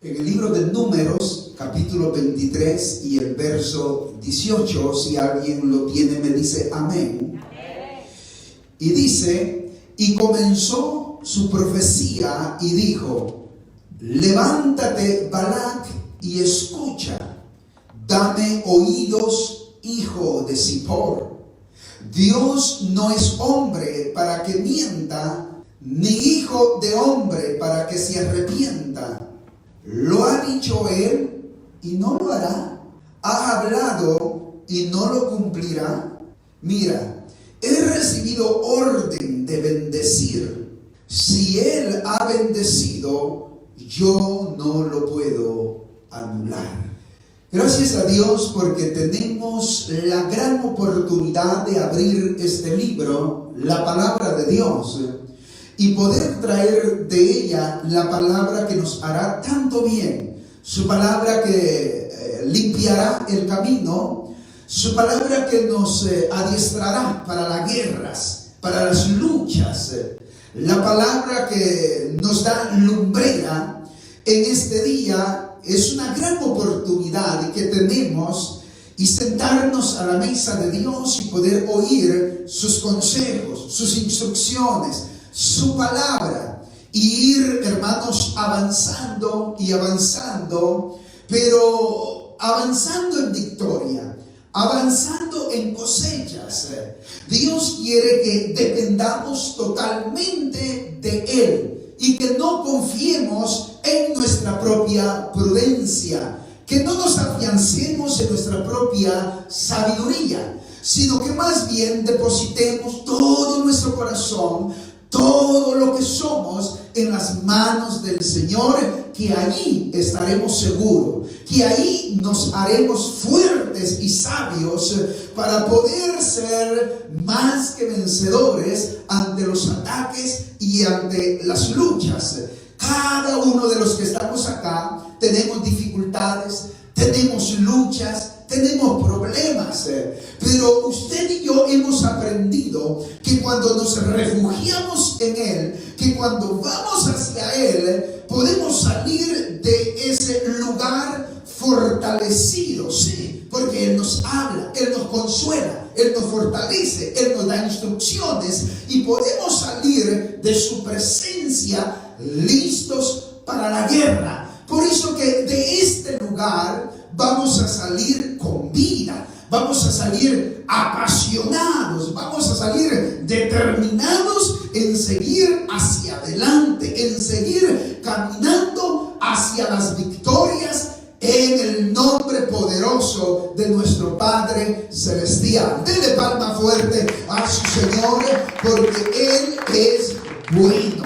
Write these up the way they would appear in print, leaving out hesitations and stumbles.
En el libro de Números, capítulo 23 y el verso 18, si alguien lo tiene, me dice amén. Y dice, y comenzó su profecía y dijo, levántate, Balac, y escucha, dame oídos, hijo de Zippor. Dios no es hombre para que mienta, ni hijo de hombre para que se arrepienta. ¿Lo ha dicho él y no lo hará? ¿Ha hablado y no lo cumplirá? Mira, he recibido orden de bendecir. Si él ha bendecido, yo no lo puedo anular. Gracias a Dios porque tenemos la gran oportunidad de abrir este libro, la palabra de Dios, y poder traer de ella la palabra que nos hará tanto bien, su palabra que limpiará el camino, su palabra que nos adiestrará para las guerras, para las luchas, la palabra que nos da lumbrera en este día. Es una gran oportunidad que tenemos y sentarnos a la mesa de Dios y poder oír sus consejos, sus instrucciones, su palabra, y ir, hermanos, avanzando y avanzando, pero avanzando en victoria, avanzando en cosechas. Dios quiere que dependamos totalmente de Él y que no confiemos en nuestra propia prudencia, que no nos afiancemos en nuestra propia sabiduría, sino que más bien depositemos todo nuestro corazón, todo lo que somos en las manos del Señor, que allí estaremos seguros, que ahí nos haremos fuertes y sabios para poder ser más que vencedores ante los ataques y ante las luchas. Cada uno de los que estamos acá tenemos dificultades, tenemos luchas, tenemos problemas, pero usted y yo hemos aprendido que cuando nos refugiamos en Él, que cuando vamos hacia Él, podemos salir de ese lugar fortalecidos, sí, porque Él nos habla, Él nos consuela, Él nos fortalece, Él nos da instrucciones y podemos salir de su presencia listos para la guerra. Por eso que de este lugar vamos a salir con vida, vamos a salir apasionados, vamos a salir determinados en seguir hacia adelante, en seguir caminando hacia las victorias en el nombre poderoso de nuestro Padre Celestial. Dele palma fuerte a su Señor porque Él es bueno.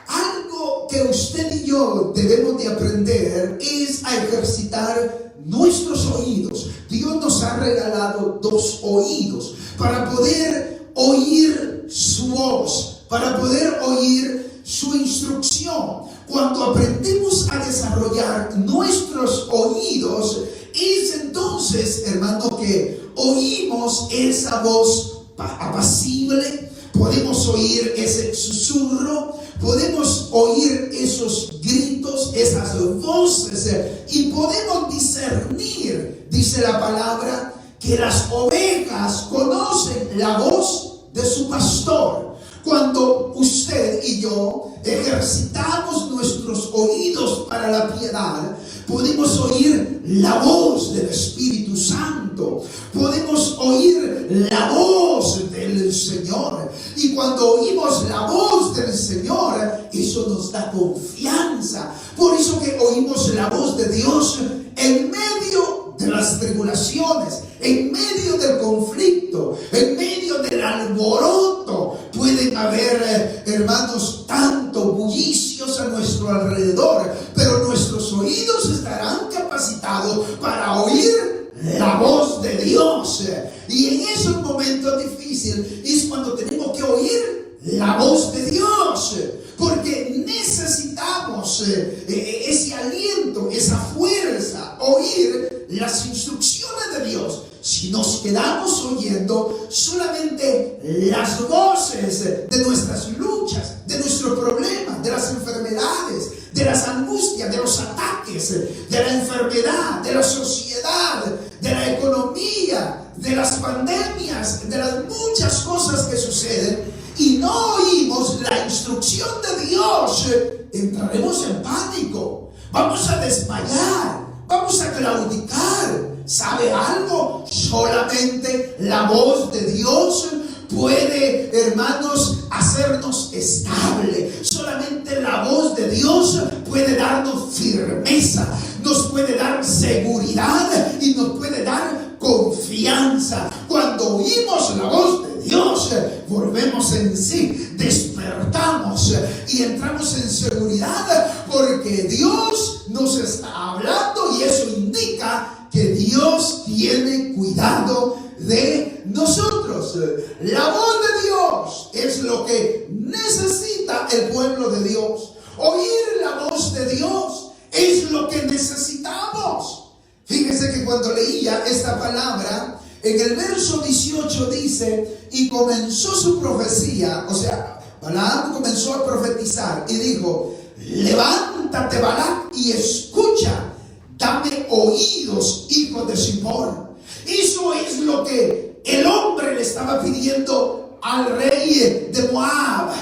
Algo que usted y yo debemos de aprender es a ejercitar nuestros oídos. Dios nos ha regalado 2 oídos para poder oír su voz, para poder oír su instrucción. Cuando aprendemos a desarrollar nuestros oídos, es entonces, hermano, que oímos esa voz apacible, podemos oír ese susurro, podemos oír esos gritos, esas voces, y podemos discernir, dice la palabra, que las ovejas conocen la voz de su pastor. Cuando usted y yo ejercitamos nuestros oídos para la piedad, podemos oír la voz del Espíritu Santo, podemos oír la voz del Señor, y cuando oímos la voz del Señor, eso nos da confianza. Por eso que oímos la voz de Dios en medio de las tribulaciones, en medio del conflicto, en medio del alboroto. Pueden haber, hermanos, tanto bullicios a nuestro alrededor, pero nuestros oídos estarán capacitados para oír la voz de Dios. Y en esos momentos difíciles es cuando tenemos que oír la voz de Dios, porque necesitamos ese aliento, esa fuerza, oír las instrucciones de Dios. Si nos quedamos oyendo solamente las voces de nuestras luchas, de nuestros problemas, de las enfermedades, de las angustias, de los ataques, ataques de la enfermedad, de la sociedad, de la economía, de las pandemias, de las muchas cosas que suceden, y no oímos la instrucción de Dios, entraremos en pánico, vamos a desmayar, vamos a claudicar. ¿Sabe algo? Solamente la voz de Dios puede, hermanos, hacernos estable. Solamente la voz de Dios puede darnos firmeza, nos puede dar seguridad y nos puede dar confianza. Cuando oímos la voz de Dios, volvemos en sí, despertamos y entramos en seguridad, porque Dios nos está hablando, y eso indica que Dios tiene cuidado de nosotros. La voz de Dios es lo que necesita el pueblo de Dios. Oír la voz de Dios es lo que necesitamos. Fíjese que cuando leía esta palabra, en el verso 18 dice: y comenzó su profecía. O sea, Balaam comenzó a profetizar y dijo: levántate, Balac, y escucha. Dame oídos, hijo de Zippor. Eso es lo que el hombre le estaba pidiendo al rey de Moab.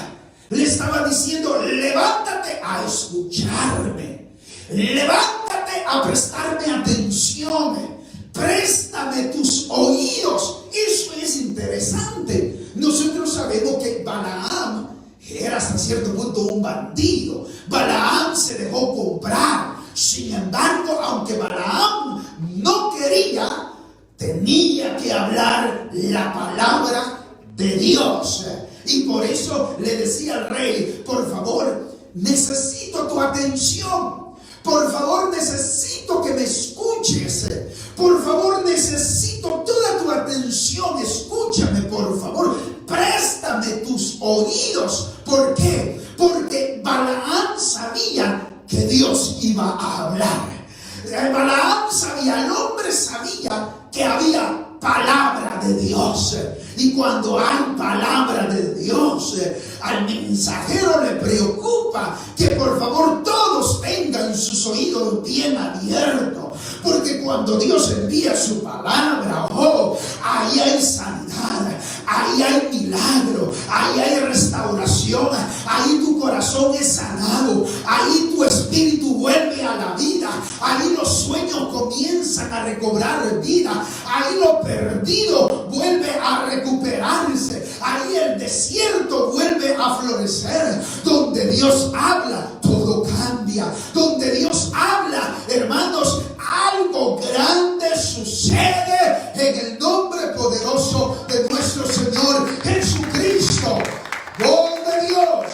Le estaba diciendo: levántate a escucharme, levántate a prestarme atención, préstame tus oídos. Eso es interesante. Nosotros sabemos que Balaam era hasta cierto punto un bandido. Balaam se dejó comprar. Sin embargo, aunque Balaam no quería, tenía que hablar la palabra de Dios. Y por eso le decía al rey: por favor, necesito tu atención. Por favor, necesito que me escuches. Por favor, necesito toda tu atención. Escúchame, por favor. Préstame tus oídos. ¿Por qué? Porque Balaam sabía que Dios iba a hablar. Balaam sabía, el hombre sabía que había palabra de Dios. Y cuando hay palabra de Dios, al mensajero le preocupa que por favor todos tengan sus oídos bien abiertos. Porque cuando Dios envía su palabra, ahí hay sanidad, ahí hay milagro, ahí hay restauración, ahí tu corazón es sanado, ahí tu espíritu vuelve a la vida, ahí los sueños comienzan a recobrar vida, ahí lo perdido vuelve a recuperarse, ahí el desierto vuelve a florecer. Donde Dios habla, todo cambia. Donde Dios habla, hermanos, algo grande sucede en el nombre poderoso de nuestro Señor Jesucristo. Voz de Dios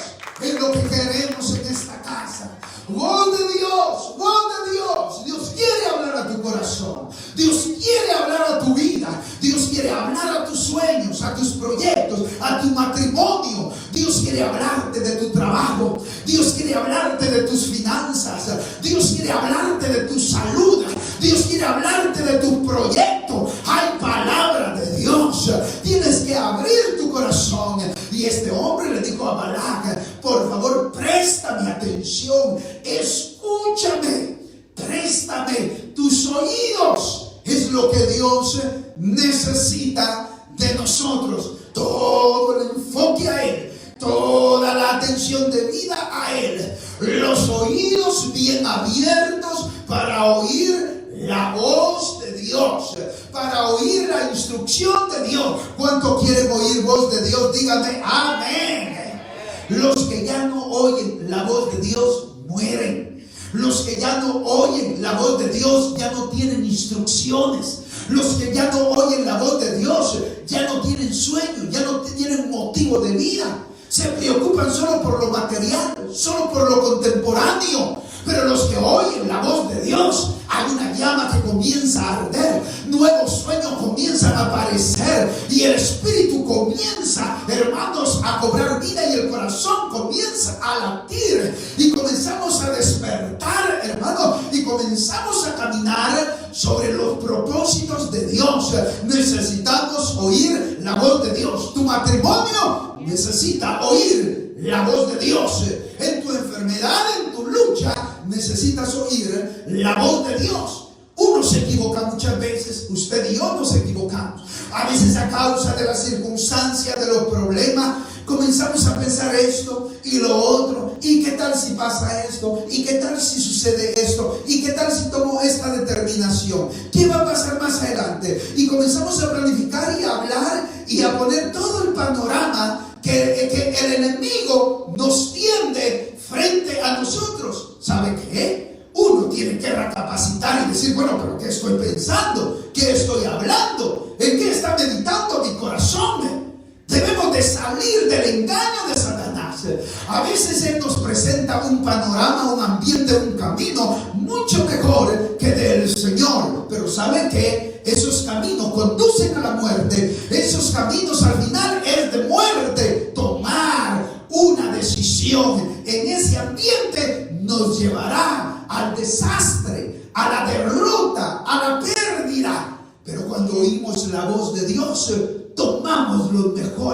es lo que queremos en esta casa. Voz de Dios, voz de Dios. Dios quiere hablar a tu corazón. Dios quiere hablar a tu vida. Dios quiere hablar a tus sueños, a tus proyectos, a tu matrimonio. Dios quiere hablarte de tu trabajo. Dios quiere hablarte de tus finanzas. Dios quiere hablarte de tu salud. Dios quiere hablarte de tu proyecto. Hay palabra de Dios. Tienes que abrir tu corazón. Y este hombre le dijo a Balac: por favor, préstame atención. Escúchame. Préstame tus oídos. Es lo que Dios necesita de nosotros. Todo el enfoque a Él, toda la atención debida a Él, los oídos bien abiertos para oír la voz de Dios, para oír la instrucción de Dios. ¿Cuánto quieren oír voz de Dios? Díganme amén. Los que ya no oyen la voz de Dios mueren. Los que ya no oyen la voz de Dios ya no tienen instrucciones. Los que ya no oyen la voz de Dios ya no tienen sueño, ya no tienen motivo de vida. Se preocupan solo por lo material, solo por lo contemporáneo. Pero los que oyen la voz de Dios, hay una llama que comienza a arder, nuevos sueños comienzan a aparecer y el espíritu comienza, hermanos, a cobrar vida y el corazón comienza a latir y comenzamos a despertar, hermanos, y comenzamos a caminar sobre los propósitos de Dios. Necesitamos oír la voz de Dios. Tu matrimonio necesita oír la voz de Dios. En tu enfermedad, en tu lucha, necesitas oír oír la voz de Dios. Uno se equivoca muchas veces, usted y yo nos equivocamos. A veces a causa de las circunstancias, de los problemas, comenzamos a pensar esto y lo otro. ¿Y qué tal si pasa esto? ¿Y qué tal si sucede esto? ¿Y qué tal si tomo esta determinación? ¿Qué va a pasar más adelante? Y comenzamos a planificar y a hablar y a poner todo el panorama que el enemigo nos tiende frente a nosotros. ¿Sabe qué? Uno tiene que recapacitar y decir, bueno, pero ¿qué estoy pensando? ¿Qué estoy hablando? ¿En qué está meditando mi corazón? Debemos de salir del engaño de Satanás. A veces Él nos presenta un panorama, un ambiente, un camino mucho mejor que del Señor. Pero ¿sabe qué? Esos caminos conducen a la muerte. Esos caminos al final es de muerte. Tomar una decisión en ese ambiente nos llevará al desastre, a la derrota, a la pérdida. Pero cuando oímos la voz de Dios, tomamos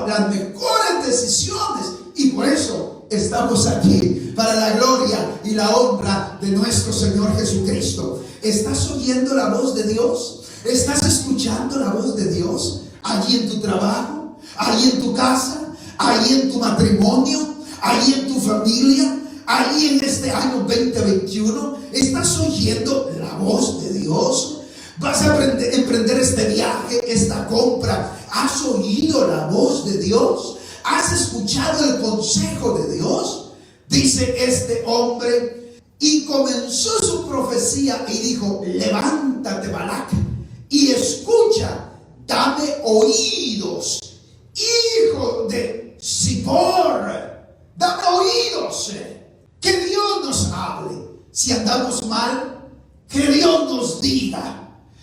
las mejores decisiones. Y por eso estamos aquí, para la gloria y la honra de nuestro Señor Jesucristo. ¿Estás oyendo la voz de Dios? ¿Estás escuchando la voz de Dios? Allí en tu trabajo, allí en tu casa, allí en tu matrimonio, allí en tu familia, allí en este año 2021. ¿Estás oyendo la voz de Dios? ¿Vas a emprender este viaje, esta compra? ¿Has oído la voz de Dios? ¿Has escuchado el consejo de Dios? Dice este hombre, y comenzó su profecía y dijo, levántate, Balac, y escucha, dame oídos, hijo de Zippor, dame oídos, que Dios nos hable. Si andamos mal, que Dios nos diga.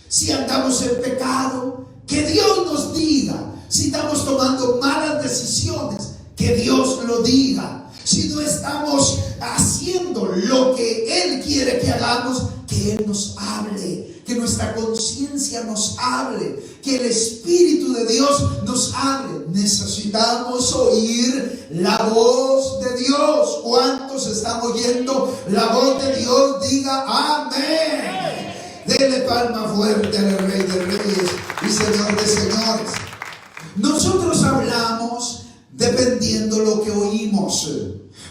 Si andamos en pecado, que Dios nos diga. Si estamos tomando malas decisiones, que Dios lo diga. Si no estamos haciendo lo que Él quiere que hagamos, que Él nos hable. Que nuestra conciencia nos hable. Que el Espíritu de Dios nos hable. Necesitamos oír la voz de Dios. ¿Cuántos están oyendo la voz de Dios? Diga amén. Dele palma fuerte al Rey de Reyes y Señor de Señores. Nosotros hablamos dependiendo lo que oímos.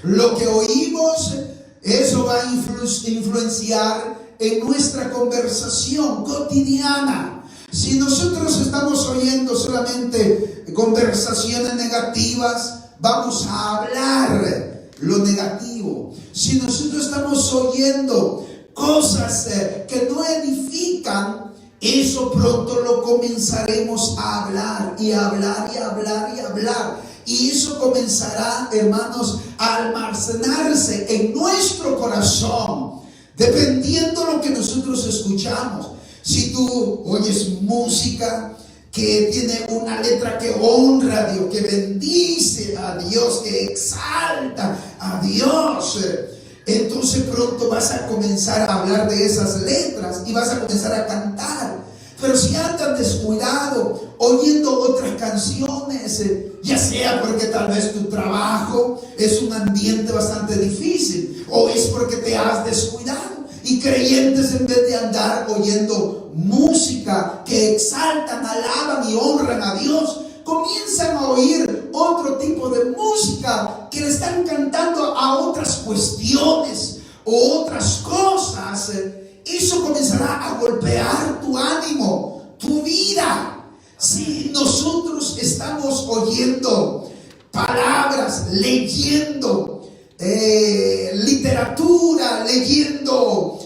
Lo que oímos, eso va a influenciar en nuestra conversación cotidiana. Si nosotros estamos oyendo solamente conversaciones negativas, vamos a hablar lo negativo. Si nosotros estamos oyendo cosas que no edifican, eso pronto lo comenzaremos a hablar y a hablar y a hablar y a hablar. Y eso comenzará, hermanos, a almacenarse en nuestro corazón, dependiendo de lo que nosotros escuchamos. Si tú oyes música que tiene una letra que honra a Dios, que bendice a Dios, que exalta a Dios, entonces pronto vas a comenzar a hablar de esas letras y vas a comenzar a cantar. Pero si andas descuidado, oyendo otras canciones, ya sea porque tal vez tu trabajo es un ambiente bastante difícil, o es porque te has descuidado, y creyentes, en vez de andar oyendo música que exaltan, alaban y honran a Dios, comienzan a oír otro tipo de música que le están cantando a otras cuestiones o otras cosas. Eso comenzará a golpear tu ánimo, tu vida. Si nosotros estamos oyendo palabras, leyendo literatura, leyendo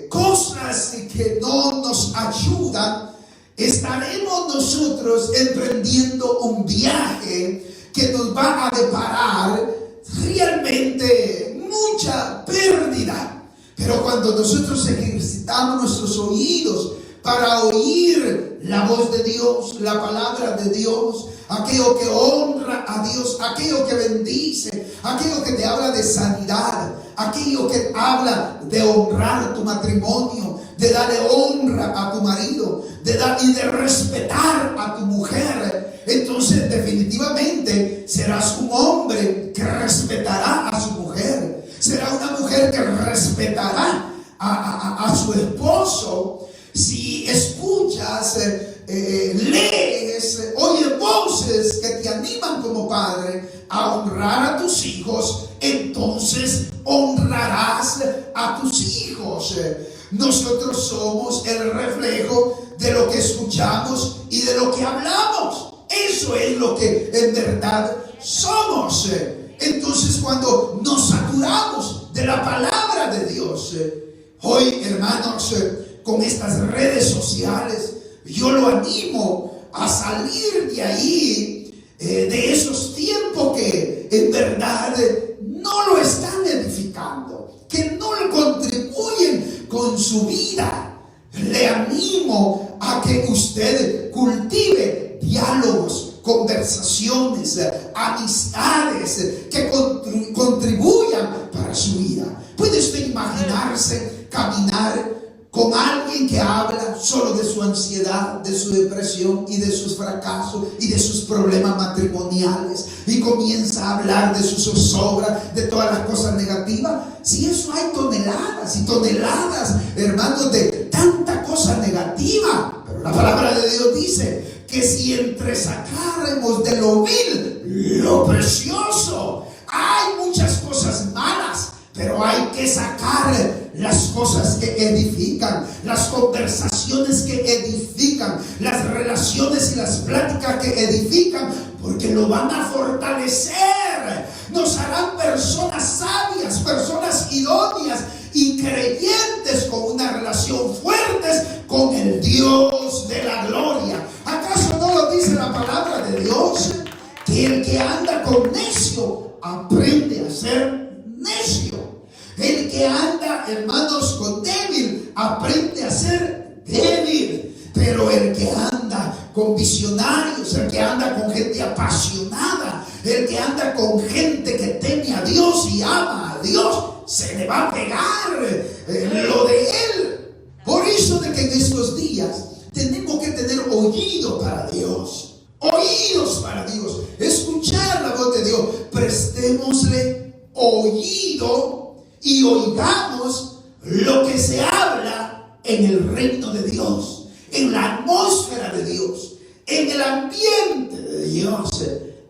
cosas que no nos ayudan, estaremos nosotros emprendiendo un viaje que nos va a deparar realmente mucha pérdida. Pero cuando nosotros ejercitamos nuestros oídos para oír la voz de Dios, la palabra de Dios, aquello que honra a Dios, aquello que bendice, aquello que te habla de sanidad, aquello que habla de honrar tu matrimonio, de darle honra a tu marido, de dar y de respetar a tu mujer, entonces definitivamente serás un hombre que respetará a su mujer. Será una mujer que respetará a su esposo, si escuchas, lees, oyes voces que te animan como padre a honrar a tus hijos, entonces honrarás a tus hijos. Nosotros somos el reflejo de lo que escuchamos y de lo que hablamos. Eso es lo que en verdad somos. Entonces, cuando nos saturamos de la palabra de Dios, hoy, hermanos, con estas redes sociales, yo lo animo a salir de ahí, de esos tiempos que en verdad no lo están edificando, que no le contribuyen con su vida. Le animo a que usted cultive diálogos, conversaciones, amistades que contribuyan para su vida. ¿Puede usted imaginarse caminar con alguien que habla solo de su ansiedad, de su depresión y de sus fracasos y de sus problemas matrimoniales, y comienza a hablar de su zozobra, de todas las cosas negativas? Si eso hay toneladas y toneladas, hermanos, de tanta cosa negativa. Pero la palabra de Dios dice que si entresacáramos de lo vil lo precioso, hay muchas cosas malas, pero hay que sacar las cosas que edifican, las conversaciones que edifican, las relaciones y las pláticas que edifican, porque lo van a fortalecer. Nos harán personas sabias, personas idóneas y creyentes con una relación fuerte con el Dios de la gloria. ¿Acaso no lo dice la palabra de Dios? Que el que anda con necio aprende a ser necio. El que anda, hermanos, con débil aprende a ser débil. Pero el que anda con visionarios, el que anda con gente apasionada, el que anda con gente que teme a Dios y ama a Dios, se le va a pegar lo de él. Por eso de que en estos días tenemos que tener oído para Dios, oídos para Dios, escuchar la voz de Dios. Prestémosle oído y oigamos lo que se habla en el reino de Dios, en la atmósfera de Dios, en el ambiente de Dios.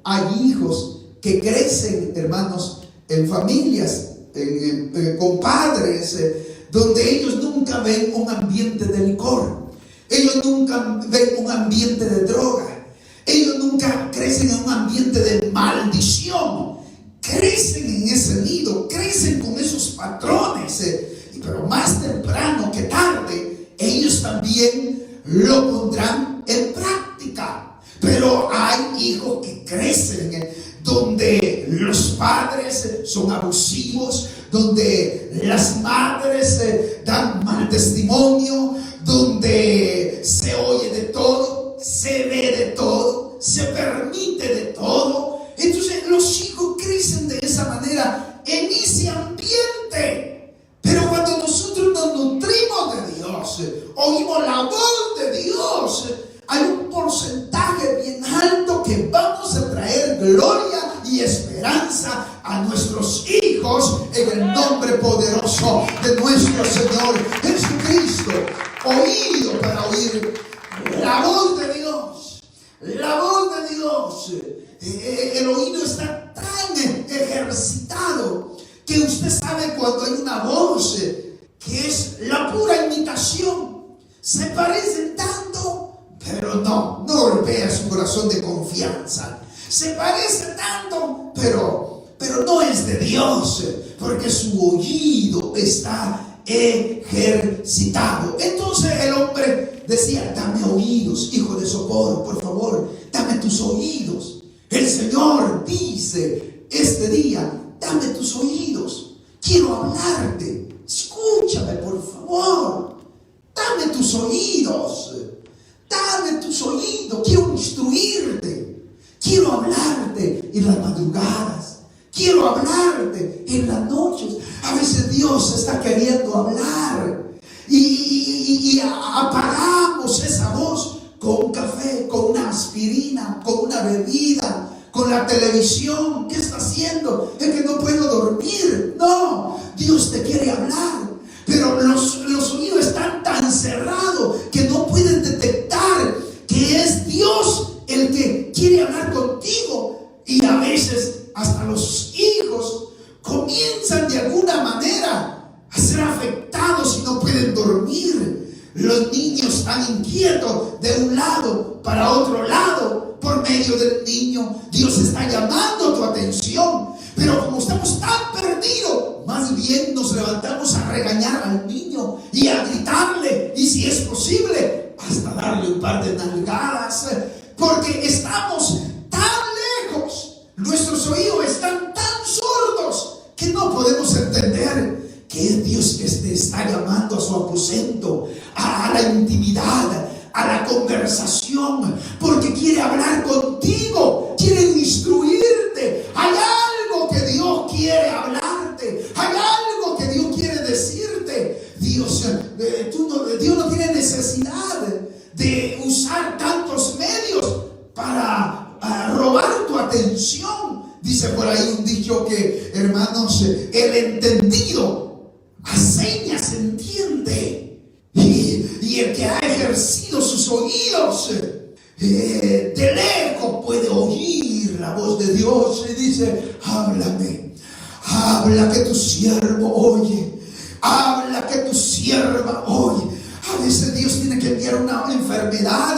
Hay hijos que crecen, hermanos, en familias, con padres, donde ellos nunca ven un ambiente de licor, ellos nunca ven un ambiente de droga, ellos nunca crecen en un ambiente de maldición. Crecen en ese nido, crecen con esos patrones, pero más temprano que tarde ellos también lo pondrán en práctica. Pero hay hijos que crecen donde los padres son abusivos, donde las madres dan mal testimonio, donde se oye de todo, se ve de todo, se permite de todo. Entonces los hijos crecen de esa manera, en ese ambiente. Pero cuando nosotros nos nutrimos de Dios, oímos la voz de Dios, hay un porcentaje bien alto que vamos a traer gloria y esperanza a nuestros hijos en el nombre poderoso de nuestro Señor Jesucristo. Oído para oír la voz de Dios, la voz de Dios. El oído está tan ejercitado que usted sabe cuando hay una voz que es la pura imitación. Se parecen tanto, pero no golpea su corazón de confianza. Se parece tanto, pero no es de Dios, porque su oído está ejercitado. Entonces el hombre decía: dame oídos, hijo de Sopor, por favor, dame tus oídos. El Señor dice este día: dame tus oídos, quiero hablarte, escúchame por favor, dame tus oídos, quiero instruirte, quiero hablarte en las madrugadas, quiero hablarte en las noches. A veces Dios está queriendo hablar y apagamos esa voz con un café, con una aspirina, con una bebida, con la televisión. ¿Qué está haciendo? Es que no puedo dormir. No, Dios te quiere hablar, pero los ser afectados y no pueden dormir. Los niños están inquietos de un lado para otro lado. Por medio del niño, Dios está llamando tu atención. Pero como estamos tan perdidos, más bien nos levantamos a regañar al niño y a gritarle, y si es posible, hasta darle un par de nalgadas, porque estamos tan lejos, nuestros oídos están tan sordos que no podemos entender que es Dios que te está llamando a su aposento, a la intimidad, a la conversación, porque quiere hablar contigo, quiere instruirte. Hay algo que Dios quiere hablarte, hay algo que Dios quiere decirte. Dios no tiene necesidad de usar tantos medios para robar tu atención. Dice por ahí un dicho que, hermanos, el entendido a señas entiende. Y el que ha ejercido sus oídos de lejos puede oír la voz de Dios y dice: háblame, habla que tu siervo oye, habla que tu sierva oye. A veces Dios tiene que enviar una enfermedad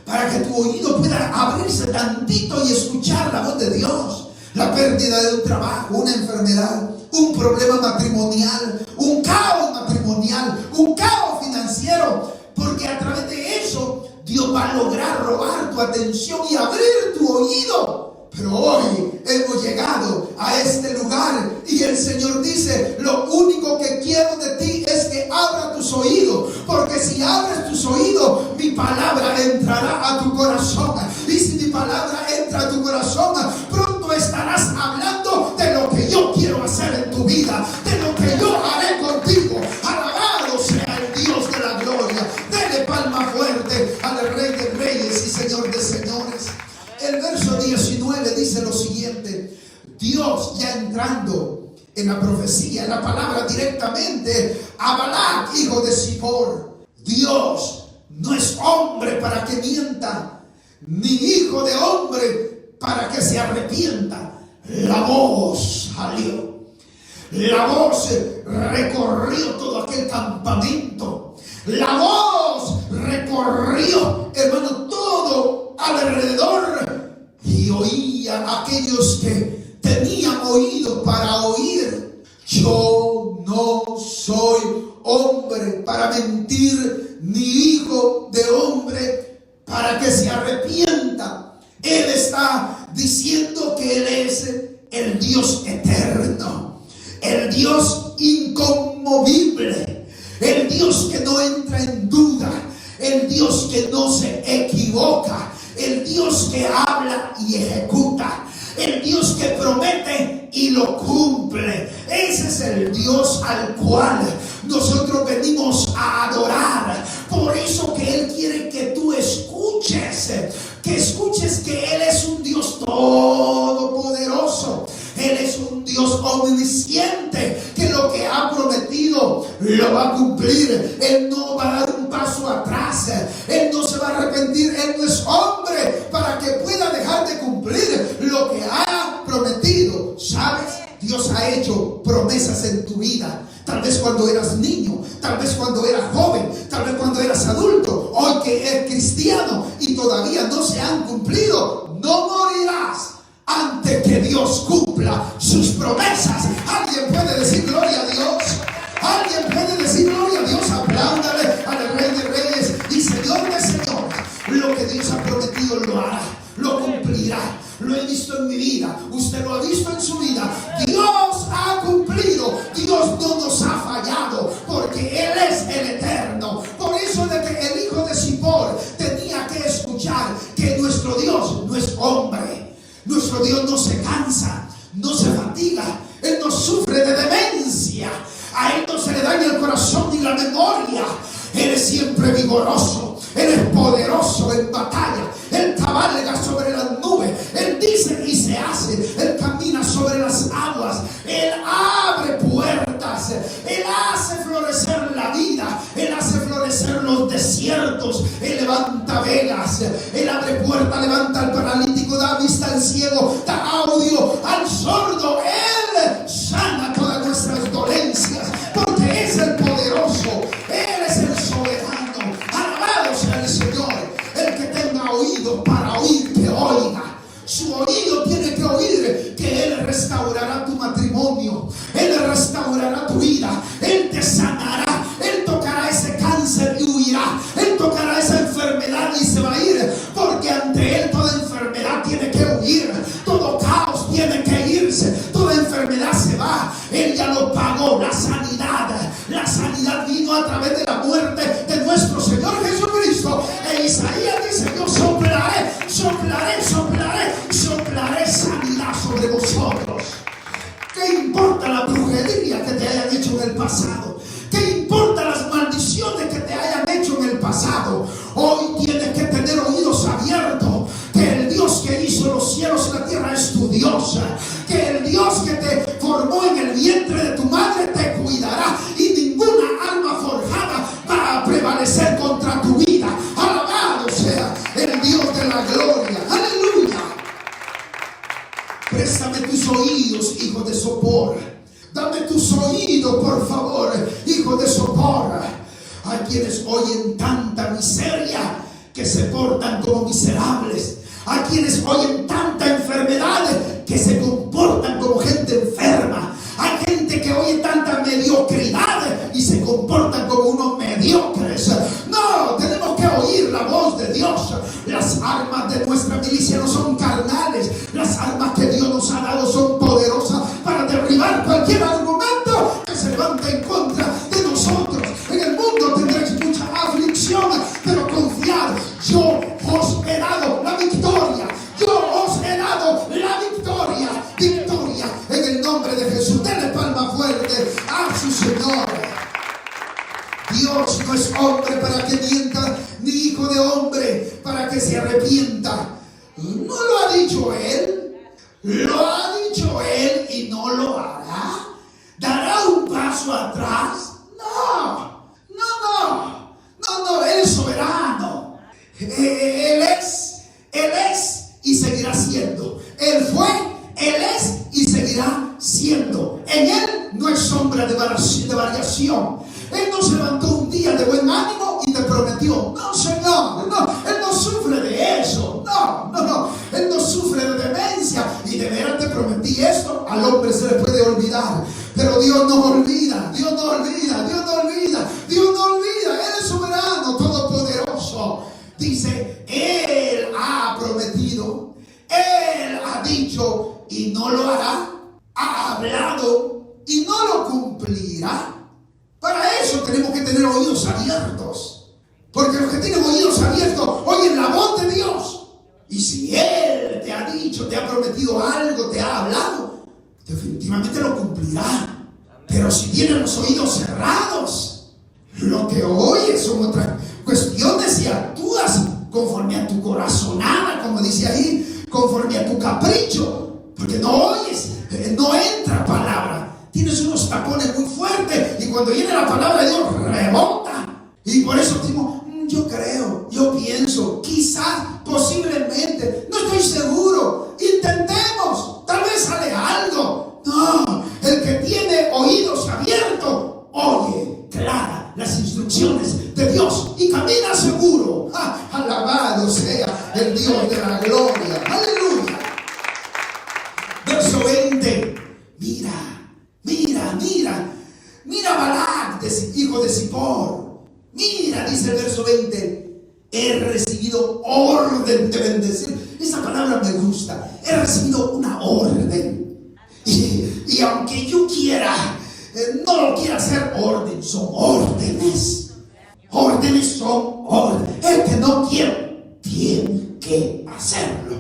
para que tu oído pueda abrirse tantito y escuchar la voz de Dios. La pérdida de un trabajo, una enfermedad, un problema matrimonial, un caos matrimonial, un caos financiero, porque a través de eso Dios va a lograr robar tu atención y abrir tu oído. Pero hoy hemos llegado a este lugar y el Señor dice: lo único que quiero de ti es que abra tus oídos, porque si abres tus oídos, mi palabra entrará a tu corazón, y si mi palabra entra a tu corazón, pronto estarás hablando de lo que yo quiero hacer en tu vida, de lo que yo haré contigo. Alabado sea el Dios de la gloria. Dele palma fuerte al Rey de Reyes y Señor de Señores. El verso 19 dice lo siguiente: Dios, ya entrando en la profecía, en la palabra directamente a Balac, hijo de Zippor. Dios no es hombre para que mienta, ni hijo de hombre para que se arrepienta. La voz salió, la voz recorrió todo aquel campamento, la voz recorrió, hermano, todo alrededor, y oía a aquellos que tenían oído para oír. Yo no soy hombre para mentir, ni hijo de hombre para que se arrepienta. Él está diciendo que Él es el Dios eterno, el Dios inconmovible, el Dios que no entra en duda, el Dios que no se equivoca, el Dios que habla y ejecuta, el Dios que promete y lo cumple. Ese es el Dios al cual nosotros venimos a adorar. Por eso que Él quiere que tú escuches, que Él es un Dios todopoderoso, Él es un Dios omnisciente, que lo que ha prometido lo va a cumplir. Él no va a dar un paso atrás, Él no se va a arrepentir. Él no es hombre para que pueda dejar de cumplir lo que ha prometido. ¿Sabes? Dios ha hecho promesas en tu vida. Tal vez cuando eras niño, tal vez cuando eras joven, tal vez cuando eras adulto. Hoy que eres cristiano y todavía no se han cumplido, no morirás antes que Dios cumpla sus promesas. ¿Alguien puede decir gloria a Dios? ¿Alguien puede decir gloria a Dios? Apláudale al Rey de Reyes y Señor de Señores. Lo que Dios ha prometido lo hará, lo cumplirá. Lo he visto en mi vida, usted lo ha visto en su vida. Dios ha cumplido, Dios no nos ha fallado, porque Él es el eterno. Por eso de que el hijo de Zippor tenía que escuchar que nuestro Dios no es hombre. Nuestro Dios no se cansa, no se fatiga, Él no sufre de demencia, a Él no se le daña el corazón ni la memoria. Él es siempre vigoroso, Él es poderoso en batalla, Él cabalga sobre las nubes, Él dice y se hace, Él camina sobre las aguas, Él abre puertas, Él hace florecer la vida, Él hace florecer los desiertos, Él levanta velas, Él abre puertas, levanta al paralítico, da vista al ciego, da audio al sordo. Él sana todas nuestras dolencias, porque ese matrimonio. Él restaurará tu vida. Él te sanará. Él tocará ese cáncer y huirá. Él tocará esa enfermedad y se va a ir. Porque ante Él toda enfermedad tiene que huir. Todo caos tiene que irse. Toda enfermedad se va. Él ya lo pagó. La sanidad vino a través de la muerte de nuestro Señor Jesucristo. E Isaías dice: yo soplaré sanidad sobre vosotros. ¿Qué importa la brujería que te hayan hecho en el pasado? ¿Qué importa las maldiciones que te hayan hecho en el pasado? Hoy tienes que tener oídos abiertos. Que el Dios que hizo los cielos y la tierra es tu Dios. Que el Dios que te formó en el vientre de tu madre te cuidará. Y ninguna alma forjada va a prevalecer contra tu vida. Alabado sea el Dios de la gloria. Aleluya. Préstame tus oídos, hijo de Sopor. Dame tus oídos, por favor, hijo de Sopor. Hay quienes oyen tanta miseria que se portan como miserables. Hay quienes oyen tanta enfermedad que se comportan como gente enferma. Hay gente que oye tanta mediocridad y se comportan como unos mediocres. No, tenemos que oír la voz de Dios. Las armas de nuestra milicia no son carnales. Las armas que Dios nos ha dado son poderosas para derribar cualquier argumento que se levante en contra de nosotros. En el mundo tendréis mucha aflicción, pero confiad, yo os he dado la victoria. Yo os he dado la victoria. Victoria en el nombre de Jesús. Denle palma fuerte a su Señor. Dios no es hombre para que mienta, ni hijo de hombre para que se arrepienta. ¿No lo ha dicho Él? ¿Lo ha dicho Él y no lo hará? ¿Dará un paso atrás? No, Él es soberano. Él es y seguirá siendo. Él fue, Él es y seguirá siendo. En Él no hay sombra de variación. Él no se levantó un día de buen ánimo y te prometió. No, Señor, no. Él no sufre de eso. No. Él no sufre de demencia. Y de veras te prometí esto. Al hombre se le puede olvidar. Pero Dios no olvida. Dios no olvida. Él es soberano, todopoderoso. Dice, Él ha prometido. Él ha dicho y no lo hará. Ha hablado y no lo cumplirá. Para eso tenemos que tener oídos abiertos. Porque los que tienen oídos abiertos oyen la voz de Dios. Y si Él te ha dicho, te ha prometido algo, te ha hablado, definitivamente lo cumplirá. Pero si tienen los oídos cerrados, lo que oyes son otras cuestiones y actúas conforme a tu corazonada, como dice ahí, conforme a tu capricho. Porque no oyes, no entra palabra. Tienes unos tapones muy fuertes y cuando viene la palabra de Dios rebota. Y por eso digo, yo creo, yo pienso, quizás, posiblemente, no estoy seguro. Intentemos, tal vez sale algo. No, el que tiene oídos abiertos oye clara las instrucciones de Dios y camina seguro. Alabado sea el Dios de la gloria. Aleluya. Verso 20. Mira Balac, hijo de Zippor. Mira, dice el verso 20. He recibido orden de bendecir. Esa palabra me gusta. He recibido una orden. Y aunque yo quiera, no lo quiera hacer orden, son órdenes. Órdenes son órdenes. El que no quiere, tiene que hacerlo.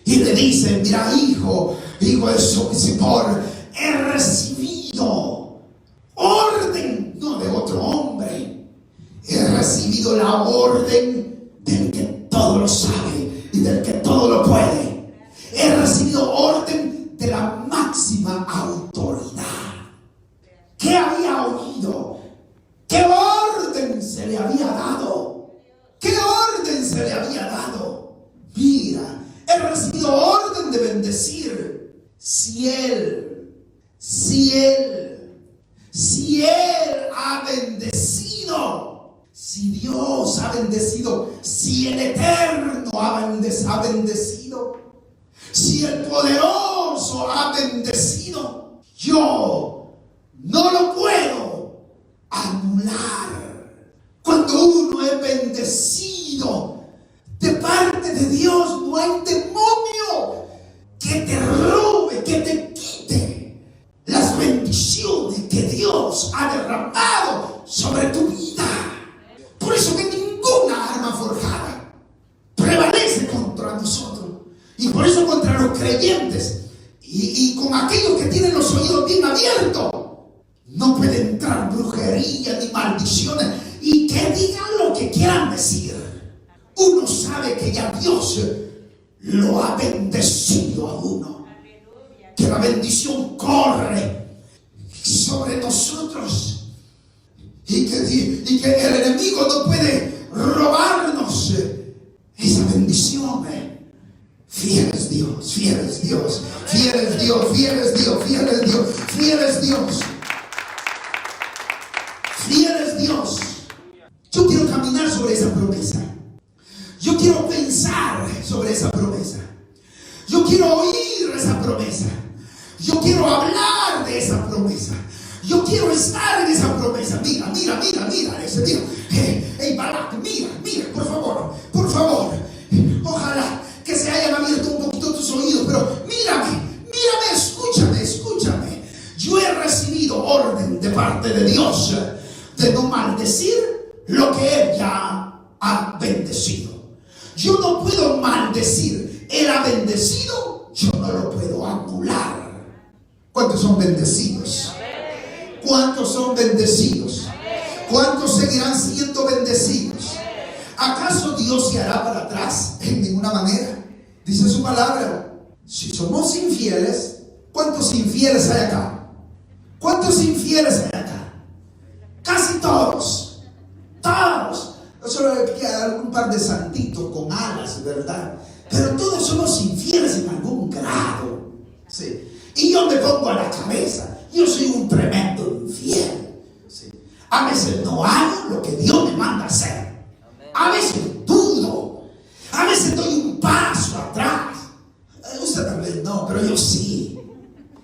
Y le dice, mira, hijo de Zippor, he recibido orden, no de otro hombre. He recibido la orden del que todo lo sabe y del que todo lo puede. He recibido orden de la máxima autoridad. ¿Qué había oído? ¿Qué orden se le había dado? ¿Qué orden se le había dado? Mira, he recibido orden de bendecir. Si Él ha bendecido, si Dios ha bendecido, si el Eterno ha bendecido, si el Poderoso ha bendecido, yo no lo puedo anular. Cuando uno es bendecido de parte de Dios, no hay demonio que te robe, que te quite las bendiciones que Dios ha derramado sobre tu vida. Por eso que ninguna arma forjada prevalece contra nosotros. Y por eso contra los creyentes y con aquellos que tienen los oídos bien abiertos, no puede entrar brujería ni maldiciones. Y que digan lo que quieran decir. Uno sabe que ya Dios lo ha bendecido a uno. Que la bendición corre sobre nosotros. Y que el enemigo no puede robarnos esa bendición. Fiel es Dios, fiel es Dios, fiel es Dios, fiel es Dios, fiel es Dios, fiel es Dios. Fiel es Dios. Yo quiero caminar sobre esa promesa. Yo quiero pensar sobre esa promesa. Yo quiero oír esa promesa. Yo quiero hablar de esa promesa. Yo quiero estar en esa promesa. Mira, ese día. Hey, Barak, mira, por favor. Ojalá que se hayan abierto un poquito tus oídos, pero mírame, escúchame. Yo he recibido orden de parte de Dios de no maldecir lo que Él ya ha bendecido. Yo no puedo maldecir. Él ha bendecido, yo no lo puedo anular. ¿Cuántos son bendecidos? ¿Cuántos son bendecidos? ¿Cuántos seguirán siendo bendecidos? ¿Acaso Dios se hará para atrás? En ninguna manera. Dice su palabra, si somos infieles, ¿cuántos infieles hay acá? ¿Cuántos infieles hay acá? Casi todos. Solo queda un par de santitos con alas, ¿verdad? Pero todos somos infieles en algún grado. ¿Sí? Y yo me pongo a la cabeza. Yo soy un tremendo infiel. ¿Sí? A veces no hago lo que Dios me manda hacer. A veces dudo. A veces doy un paso atrás. Usted tal vez no, pero yo sí.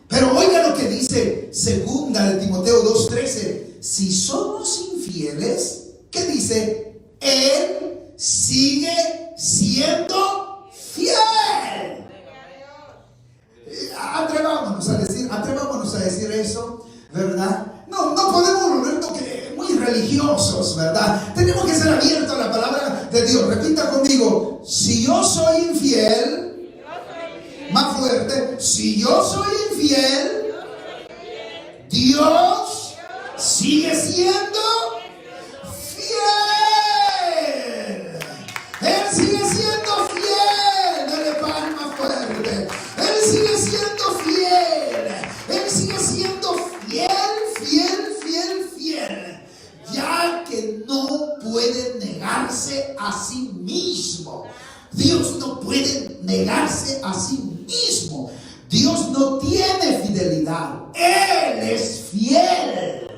Pero oiga lo que dice 2 de Timoteo 2:13. Si somos infieles, ¿qué dice? Él sigue siendo fiel. Atrevámonos a decir eso, ¿verdad? No podemos volvernos muy religiosos, ¿verdad? Tenemos que ser abiertos a la palabra de Dios. Repita conmigo: si yo soy infiel, más fuerte, si yo soy infiel, Dios sigue siendo fiel. Él sigue siendo fiel. Dale palmas fuerte. Él sigue siendo fiel. Él sigue siendo fiel. Ya que no puede negarse a sí mismo. Dios no puede negarse a sí mismo. Dios no tiene fidelidad. Él es fiel.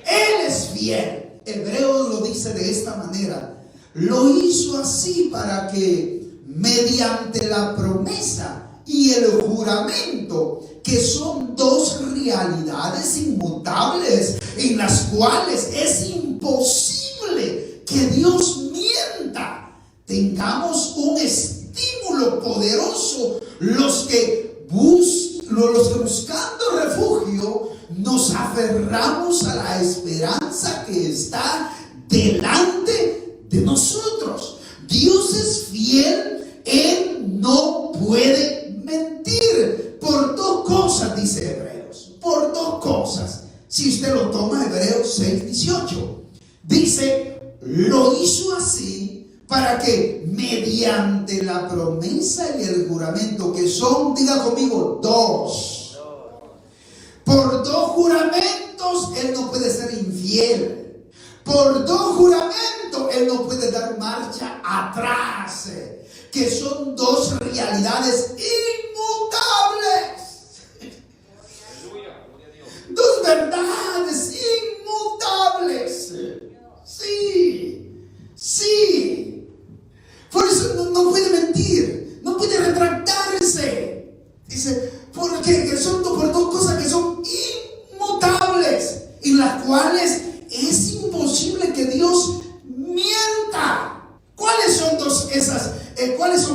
Él es fiel. Hebreo lo dice de esta manera. Lo hizo así para que mediante la promesa y el juramento, que son dos realidades inmutables en las cuales es imposible que Dios mienta, tengamos un estímulo poderoso los que buscando refugio nos aferramos a la esperanza que está delante de nosotros. Dios es fiel, Él no puede mentir. Por dos cosas, dice Hebreos, por dos cosas. Si usted lo toma, Hebreos 6:18, dice, lo hizo así para que mediante la promesa y el juramento, que son, diga conmigo, dos. Por dos juramentos Él no puede ser infiel. Por dos juramentos Él no puede dar marcha atrás, que son dos realidades inmutables. Dos verdades inmutables. Sí. Por eso no puede mentir, no puede retractarse. Dice, porque son por dos cosas que son inmutables. cuales es imposible que Dios mienta. ¿Cuáles son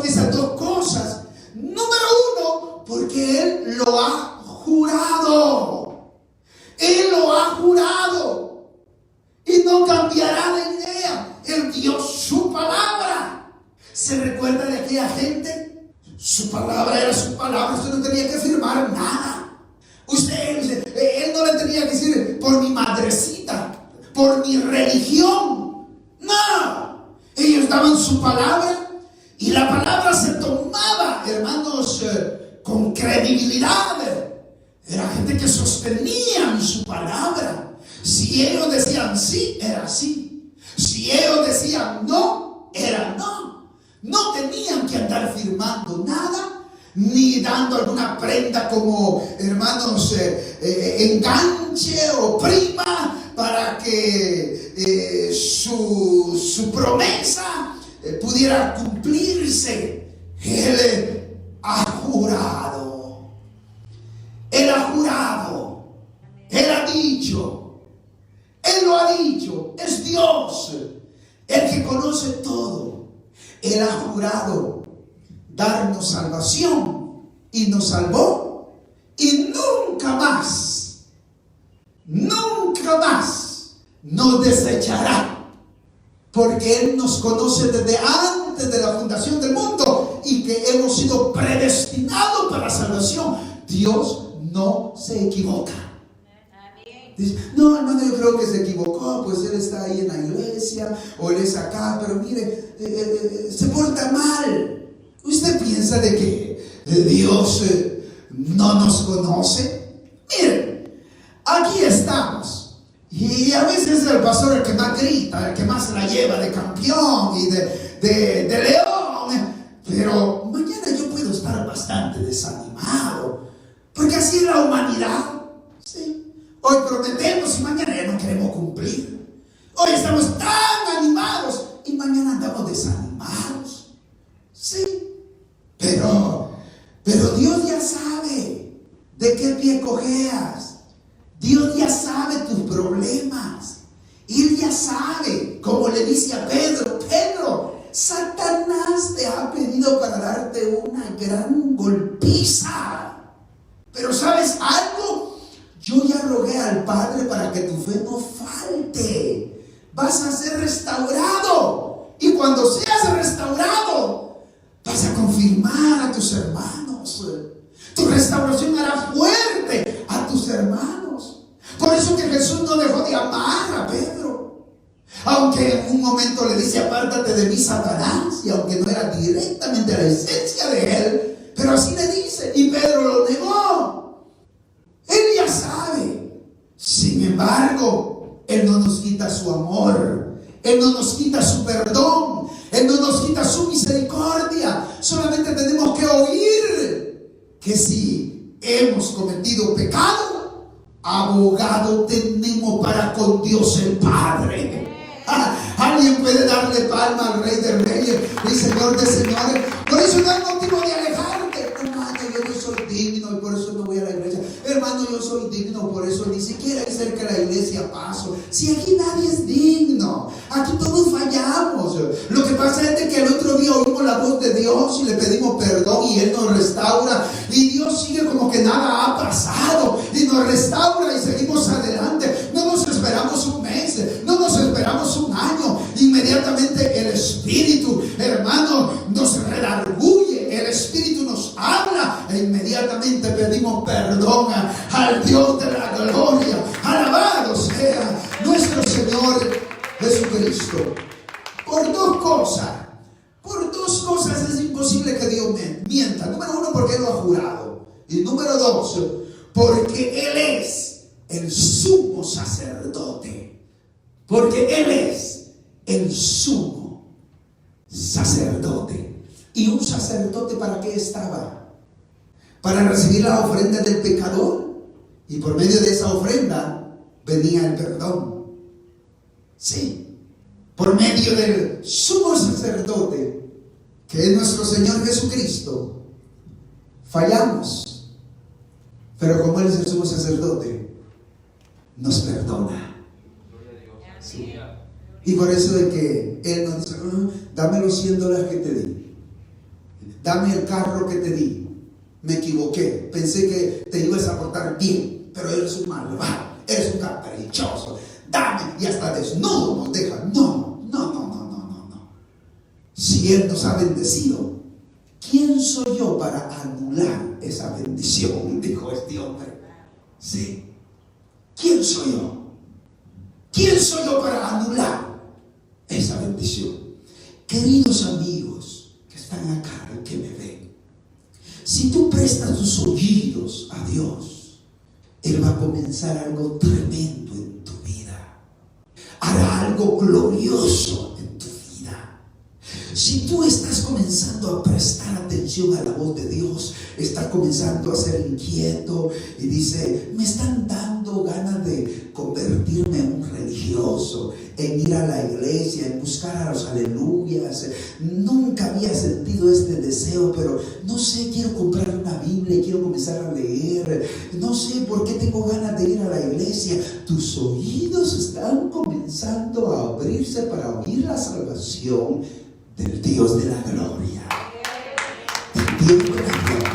esas dos cosas? Número uno, porque Él lo ha jurado. Él lo ha jurado y no cambiará de idea. Él dio su palabra. ¿Se recuerda de aquella gente? Su palabra era su palabra. Usted no tenía que firmar nada. Él no le tenía que decir por mi madrecita, por mi religión. No. Ellos daban su palabra y la palabra se tomaba, hermanos, con credibilidad. Era gente que sostenían su palabra. Si ellos decían sí, era sí. Si ellos decían no, era no. No tenían que andar firmando nada, ni dando alguna prenda como, hermanos, enganche o prima para que su promesa pudiera cumplirse. Él ha jurado. Él ha jurado. Él ha dicho. Él lo ha dicho. Es Dios el que conoce todo. Él ha jurado darnos salvación y nos salvó, y nunca más nos desechará, porque Él nos conoce desde antes de la fundación del mundo y que hemos sido predestinados para la salvación. Dios no se equivoca. Dice, no, hermano, yo creo que se equivocó, pues él está ahí en la iglesia o él es acá, pero mire, se porta mal. ¿Usted piensa de que Dios no nos conoce? Miren, aquí estamos y a veces es el pastor el que más grita, el que más la lleva de campeón y de león, pero mañana yo puedo estar bastante desanimado, porque así es la humanidad. ¿Sí? Hoy prometemos y mañana ya no queremos cumplir. Hoy estamos tan animados y mañana andamos desanimados. Sí, pero Dios ya sabe de qué pie cojeas. Dios ya sabe tus problemas. Él ya sabe, como le dice a Pedro, Pedro, Satanás te ha pedido para darte una gran golpiza. Pero ¿sabes algo? Yo ya rogué al Padre para que tu fe no falte. Vas a ser restaurado. Y cuando seas restaurado, vas a confirmar a tus hermanos. Tu restauración hará fuerte a tus hermanos. Por eso que Jesús no dejó de amar a Pedro. Aunque en un momento le dice, apártate de mí, Satanás. Y aunque no era directamente la esencia de él, pero así le dice. Y Pedro lo negó. Él ya sabe. Sin embargo, Él no nos quita su amor. Él no nos quita su perdón. Él no nos quita su misericordia. Solamente tenemos que oír que si hemos cometido pecado, abogado tenemos para con Dios el Padre. Alguien puede darle palma al Rey de Reyes y Señor de Señores. Por eso no hay motivo de alejarte. Hermano, yo no soy digno y por eso no voy a la iglesia. Hermano, yo soy digno, por eso ni siquiera hay cerca de la iglesia paso. Si aquí nadie es digno, aquí todos fallamos. Lo que pasa es de que el otro día oímos la voz de Dios y le pedimos perdón y Él nos restaura. Y Dios sigue como que nada ha pasado y nos restaura y seguimos adelante. No nos esperamos un mes, no nos esperamos un año. Inmediatamente el Espíritu, hermano, nos redarguye. El Espíritu nos habla e inmediatamente pedimos perdón al Dios de la gloria. Alabado sea nuestro Señor Jesucristo. Por dos cosas es imposible que Dios mienta. Número uno, porque Él lo ha jurado. Y número dos, porque Él es el sumo sacerdote. Porque Él es el sumo sacerdote. ¿Y un sacerdote para qué estaba? Para recibir la ofrenda del pecador. Y por medio de esa ofrenda venía el perdón. Sí, por medio del sumo sacerdote, que es nuestro Señor Jesucristo, fallamos. Pero como Él es el sumo sacerdote, nos perdona. Sí. Y por eso de que Él nos dice, dame los $100 que te di. Dame el carro que te di. Me equivoqué. Pensé que te ibas a portar bien, pero eres un malvado. Eres un caprichoso. Dame. Y hasta desnudo nos deja. No. Si Él nos ha bendecido, ¿quién soy yo para anular esa bendición? Dijo este hombre. Sí. ¿Quién soy yo? ¿Quién soy yo para anular esa bendición? Queridos amigos que están acá y que me ven, si tú prestas tus oídos a Dios, Él va a comenzar algo tremendo en tu vida. Hará algo glorioso en tu vida. Si tú estás comenzando a prestar atención a la voz de Dios, estás comenzando a ser inquieto y dice, me están dando ganas de convertirme en un religioso, en ir a la iglesia, en buscar a los aleluyas. Nunca había sentido este deseo, pero no sé, quiero comprar una Biblia, quiero comenzar a leer. No sé por qué tengo ganas de ir a la iglesia. Tus oídos están comenzando a abrirse para oír la salvación del Dios de la gloria. Del Dios de la gloria.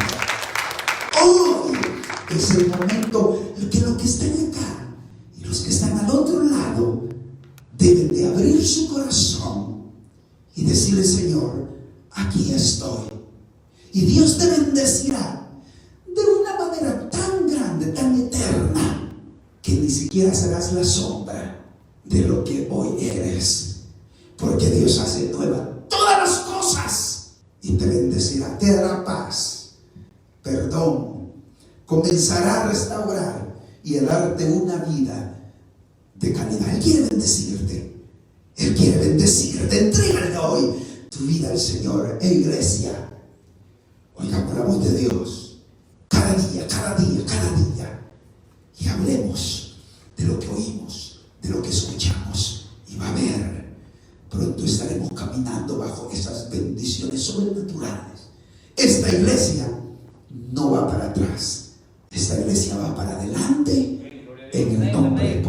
Hoy es el momento que los que están acá y los que están al otro lado deben de abrir su corazón y decirle, Señor, aquí estoy. Y Dios te bendecirá de una manera tan grande, tan eterna, que ni siquiera serás la sombra de lo que hoy eres. Porque Dios hace nueva todas las cosas y te bendecirá, te dará paz, perdón, comenzará a restaurar y a darte una vida de calidad. Él quiere bendecirte. Él quiere bendecirte. Entrégale hoy tu vida al Señor. Iglesia, oigamos la voz de Dios cada día, cada día, cada día, y hablemos de lo que oímos, de lo que escuchamos, y va a ver, pronto estaremos caminando bajo esas bendiciones sobrenaturales. Esta iglesia no va para atrás. Esta iglesia va para adelante en el nombre de